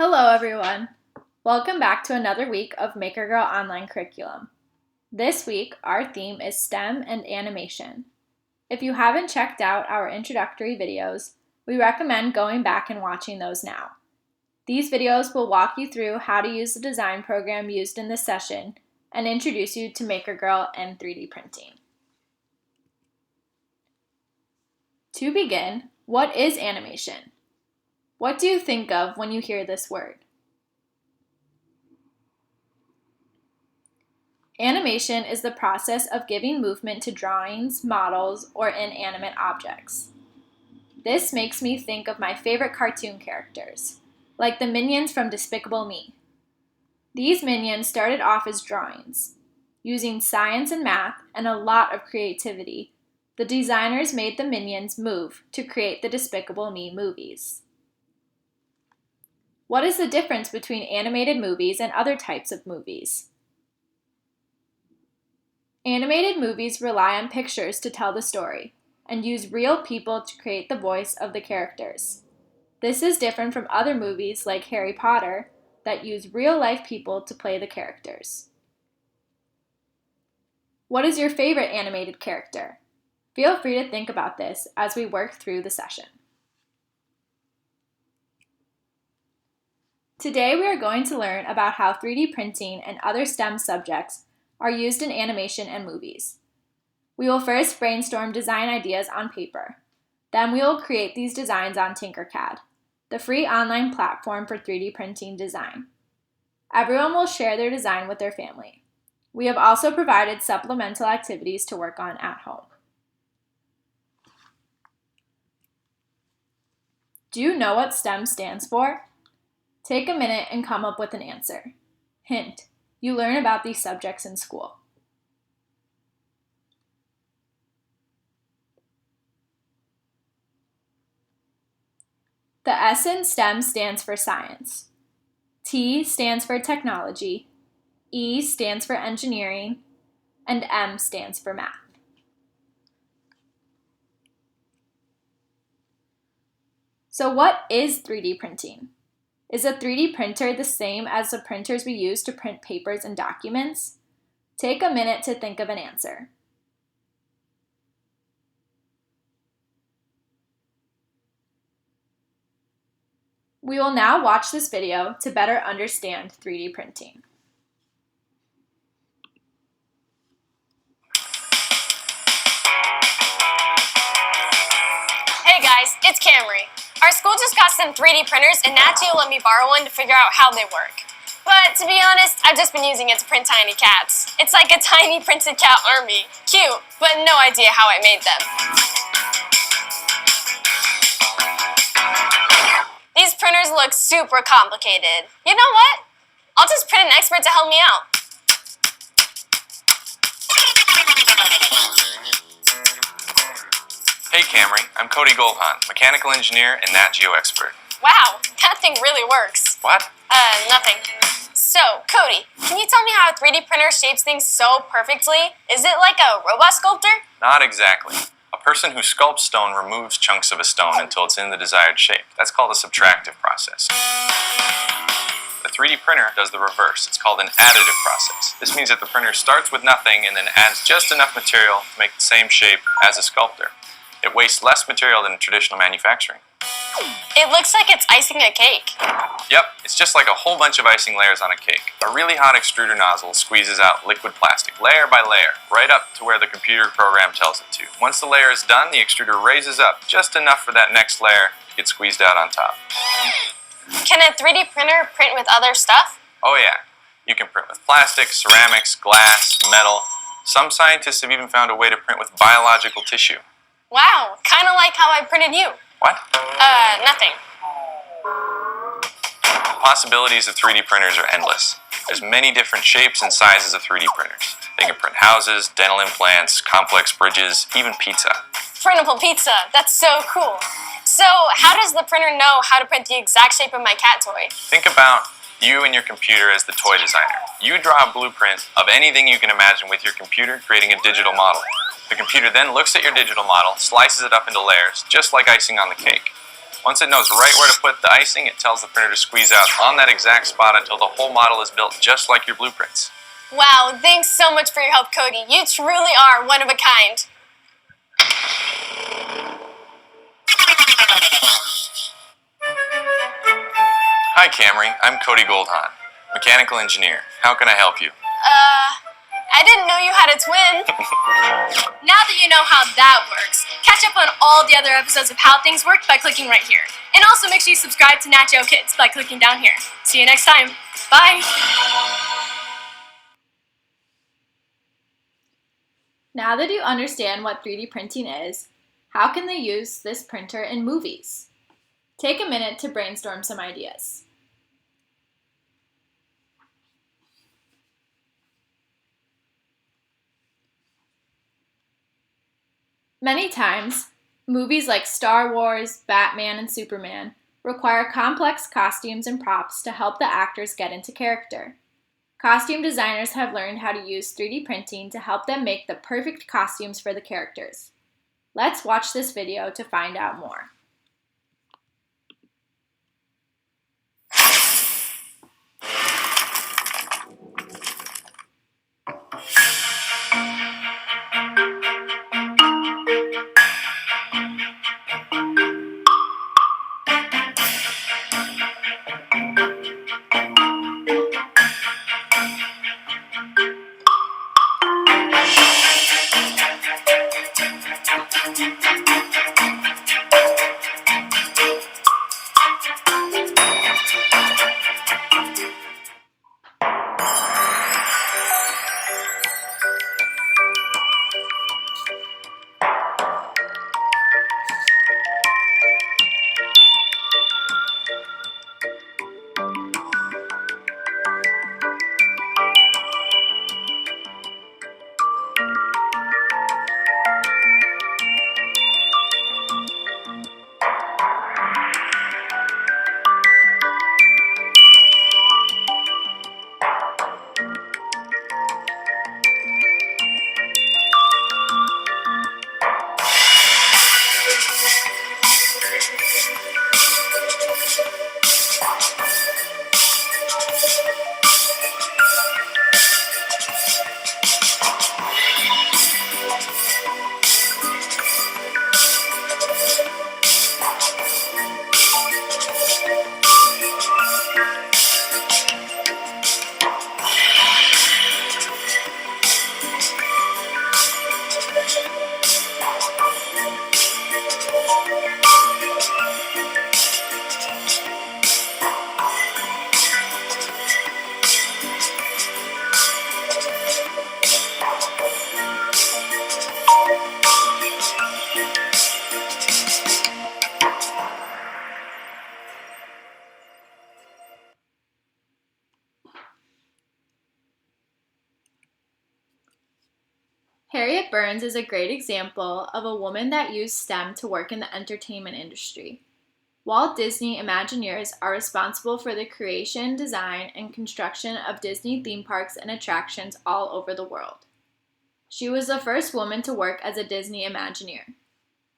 Hello everyone! Welcome back to another week of MakerGirl online curriculum. This week, our theme is STEM and animation. If you haven't checked out our introductory videos, we recommend going back and watching those now. These videos will walk you through how to use the design program used in this session and introduce you to MakerGirl and 3D printing. To begin, what is animation? What do you think of when you hear this word? Animation is the process of giving movement to drawings, models, or inanimate objects. This makes me think of my favorite cartoon characters, like the minions from Despicable Me. These minions started off as drawings. Using science and math and a lot of creativity, the designers made the minions move to create the Despicable Me movies. What is the difference between animated movies and other types of movies? Animated movies rely on pictures to tell the story and use real people to create the voice of the characters. This is different from other movies like Harry Potter that use real-life people to play the characters. What is your favorite animated character? Feel free to think about this as we work through the session. Today we are going to learn about how 3D printing and other STEM subjects are used in animation and movies. We will first brainstorm design ideas on paper. Then we will create these designs on Tinkercad, the free online platform for 3D printing design. Everyone will share their design with their family. We have also provided supplemental activities to work on at home. Do you know what STEM stands for? Take a minute and come up with an answer. Hint: you learn about these subjects in school. The S in STEM stands for science. T stands for technology. E stands for engineering. And M stands for math. So what is 3D printing? Is a 3D printer the same as the printers we use to print papers and documents? Take a minute to think of an answer. We will now watch this video to better understand 3D printing. Hey guys, it's Camry. Our school just got some 3D printers and Nat Geo let me borrow one to figure out how they work. But to be honest, I've just been using it to print tiny cats. It's like a tiny printed cat army. Cute, but no idea how I made them. These printers look super complicated. You know what? I'll just print an expert to help me out. Hey Camry, I'm Cody Goldhahn, mechanical engineer and Nat Geo expert. Wow, that thing really works. What? Nothing. So, Cody, can you tell me how a 3D printer shapes things so perfectly? Is it like a robot sculptor? Not exactly. A person who sculpts stone removes chunks of a stone until it's in the desired shape. That's called a subtractive process. The 3D printer does the reverse. It's called an additive process. This means that the printer starts with nothing and then adds just enough material to make the same shape as a sculptor. It wastes less material than traditional manufacturing. It looks like it's icing a cake. Yep, it's just like a whole bunch of icing layers on a cake. A really hot extruder nozzle squeezes out liquid plastic, layer by layer, right up to where the computer program tells it to. Once the layer is done, the extruder raises up just enough for that next layer to get squeezed out on top. Can a 3D printer print with other stuff? Oh yeah, you can print with plastic, ceramics, glass, metal. Some scientists have even found a way to print with biological tissue. Wow, kind of like how I printed you. What? Nothing. The possibilities of 3D printers are endless. There's many different shapes and sizes of 3D printers. They can print houses, dental implants, complex bridges, even pizza. Printable pizza, that's so cool. So, how does the printer know how to print the exact shape of my cat toy? Think about you and your computer as the toy designer. You draw a blueprint of anything you can imagine with your computer, creating a digital model. The computer then looks at your digital model, slices it up into layers, just like icing on the cake. Once it knows right where to put the icing, it tells the printer to squeeze out on that exact spot until the whole model is built just like your blueprints. Wow, thanks so much for your help, Cody. You truly are one of a kind. Hi Camry, I'm Cody Goldhahn, mechanical engineer. How can I help you? I didn't know you had a twin. Now that you know how that works, catch up on all the other episodes of How Things Work by clicking right here. And also make sure you subscribe to Nat Geo Kids by clicking down here. See you next time. Bye. Now that you understand what 3D printing is, how can they use this printer in movies? Take a minute to brainstorm some ideas. Many times, movies like Star Wars, Batman, and Superman require complex costumes and props to help the actors get into character. Costume designers have learned how to use 3D printing to help them make the perfect costumes for the characters. Let's watch this video to find out more. Harriet Burns is a great example of a woman that used STEM to work in the entertainment industry. Walt Disney Imagineers are responsible for the creation, design, and construction of Disney theme parks and attractions all over the world. She was the first woman to work as a Disney Imagineer.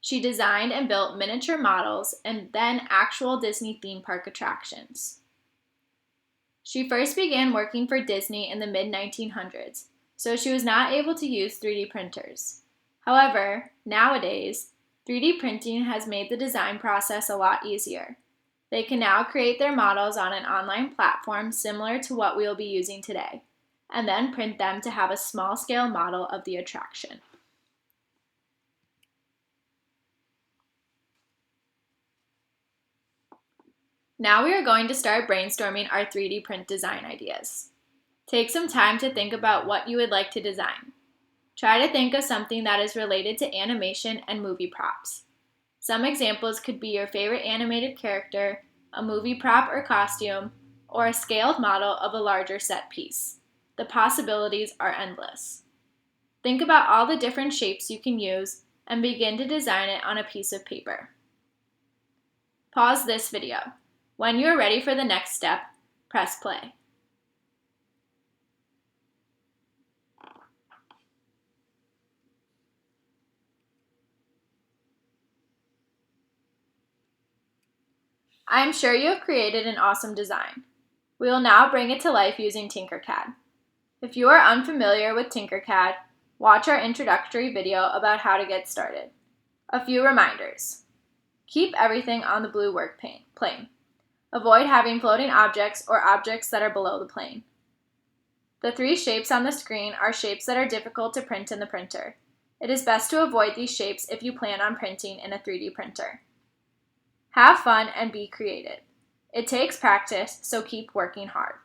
She designed and built miniature models and then actual Disney theme park attractions. She first began working for Disney in the mid-1900s, so she was not able to use 3D printers. However, nowadays, 3D printing has made the design process a lot easier. They can now create their models on an online platform similar to what we will be using today, and then print them to have a small-scale model of the attraction. Now we are going to start brainstorming our 3D print design ideas. Take some time to think about what you would like to design. Try to think of something that is related to animation and movie props. Some examples could be your favorite animated character, a movie prop or costume, or a scaled model of a larger set piece. The possibilities are endless. Think about all the different shapes you can use and begin to design it on a piece of paper. Pause this video. When you are ready for the next step, press play. I am sure you have created an awesome design. We will now bring it to life using Tinkercad. If you are unfamiliar with Tinkercad, watch our introductory video about how to get started. A few reminders. Keep everything on the blue work plane. Avoid having floating objects or objects that are below the plane. The 3 shapes on the screen are shapes that are difficult to print in the printer. It is best to avoid these shapes if you plan on printing in a 3D printer. Have fun and be creative. It takes practice, so keep working hard.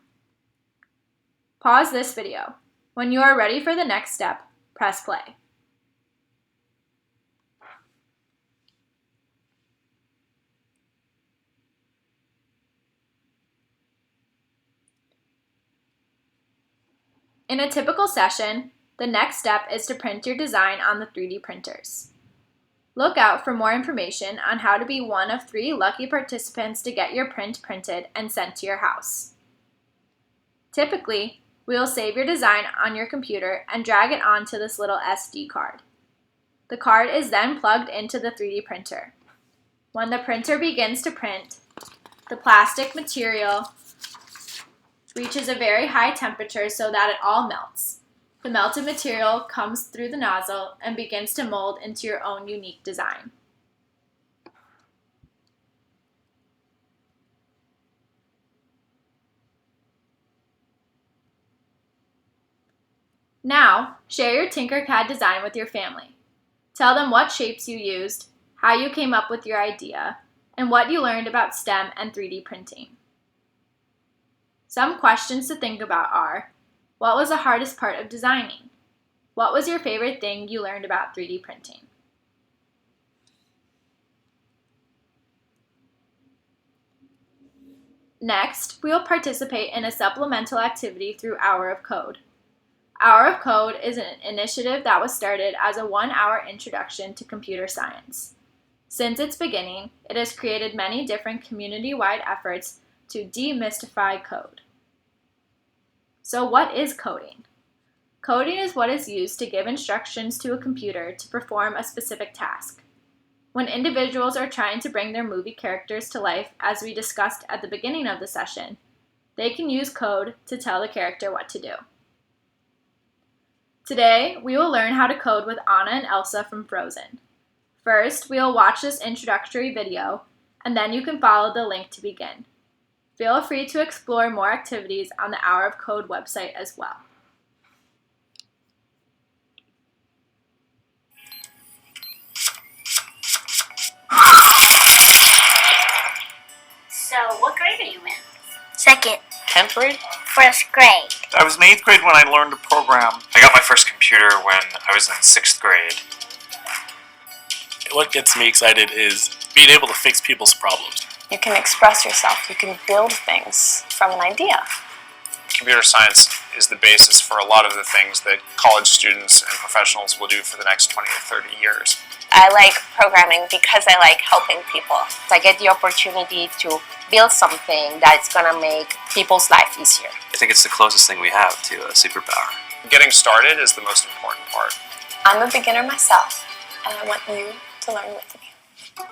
Pause this video. When you are ready for the next step, press play. In a typical session, the next step is to print your design on the 3D printers. Look out for more information on how to be one of 3 lucky participants to get your print printed and sent to your house. Typically, we will save your design on your computer and drag it onto this little SD card. The card is then plugged into the 3D printer. When the printer begins to print, the plastic material reaches a very high temperature so that it all melts. The melted material comes through the nozzle and begins to mold into your own unique design. Now, share your Tinkercad design with your family. Tell them what shapes you used, how you came up with your idea, and what you learned about STEM and 3D printing. Some questions to think about are, what was the hardest part of designing? What was your favorite thing you learned about 3D printing? Next, we will participate in a supplemental activity through Hour of Code. Hour of Code is an initiative that was started as a 1-hour introduction to computer science. Since its beginning, it has created many different community-wide efforts to demystify code. So what is coding? Coding is what is used to give instructions to a computer to perform a specific task. When individuals are trying to bring their movie characters to life, as we discussed at the beginning of the session, they can use code to tell the character what to do. Today, we will learn how to code with Anna and Elsa from Frozen. First, we will watch this introductory video, and then you can follow the link to begin. Feel free to explore more activities on the Hour of Code website as well. So, what grade are you in? Second. 10th grade? First grade. I was in 8th grade when I learned to program. I got my first computer when I was in 6th grade. What gets me excited is being able to fix people's problems. You can express yourself. You can build things from an idea. Computer science is the basis for a lot of the things that college students and professionals will do for the next 20 to 30 years. I like programming because I like helping people. I get the opportunity to build something that's going to make people's life easier. I think it's the closest thing we have to a superpower. Getting started is the most important part. I'm a beginner myself, and I want you to learn with me.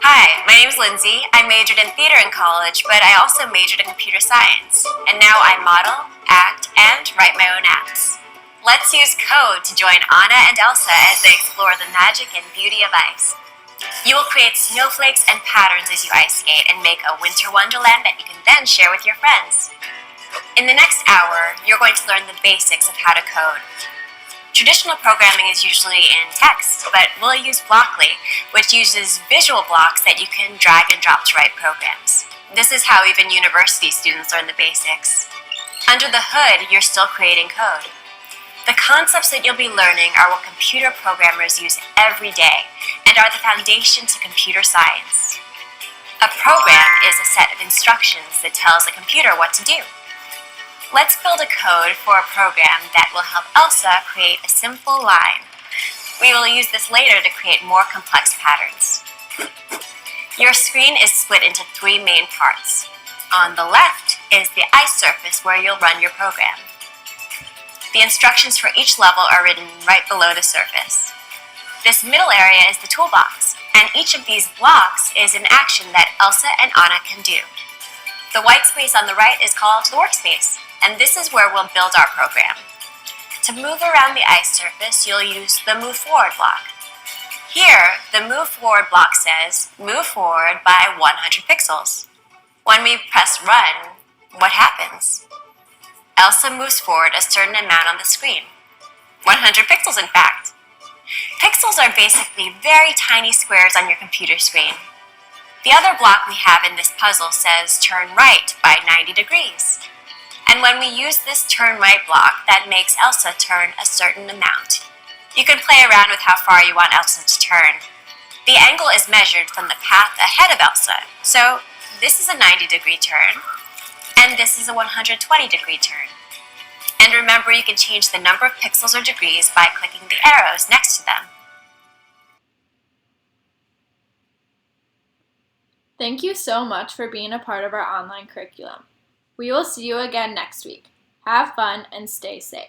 Hi, my name's Lindsay. I majored in theater in college, but I also majored in computer science. And now I model, act, and write my own apps. Let's use code to join Anna and Elsa as they explore the magic and beauty of ice. You will create snowflakes and patterns as you ice skate and make a winter wonderland that you can then share with your friends. In the next hour, you're going to learn the basics of how to code. Traditional programming is usually in text, but we'll use Blockly, which uses visual blocks that you can drag and drop to write programs. This is how even university students learn the basics. Under the hood, you're still creating code. The concepts that you'll be learning are what computer programmers use every day and are the foundation to computer science. A program is a set of instructions that tells a computer what to do. Let's build a code for a program that will help Elsa create a simple line. We will use this later to create more complex patterns. Your screen is split into 3 main parts. On the left is the ice surface where you'll run your program. The instructions for each level are written right below the surface. This middle area is the toolbox, and each of these blocks is an action that Elsa and Anna can do. The white space on the right is called the workspace, and this is where we'll build our program. To move around the ice surface, you'll use the Move Forward block. Here, the Move Forward block says, move forward by 100 pixels. When we press Run, what happens? Elsa moves forward a certain amount on the screen. 100 pixels, in fact. Pixels are basically very tiny squares on your computer screen. The other block we have in this puzzle says turn right by 90 degrees. And when we use this turn right block, that makes Elsa turn a certain amount. You can play around with how far you want Elsa to turn. The angle is measured from the path ahead of Elsa. So this is a 90-degree turn, and this is a 120-degree turn. And remember, you can change the number of pixels or degrees by clicking the arrows next to them. Thank you so much for being a part of our online curriculum. We will see you again next week. Have fun and stay safe.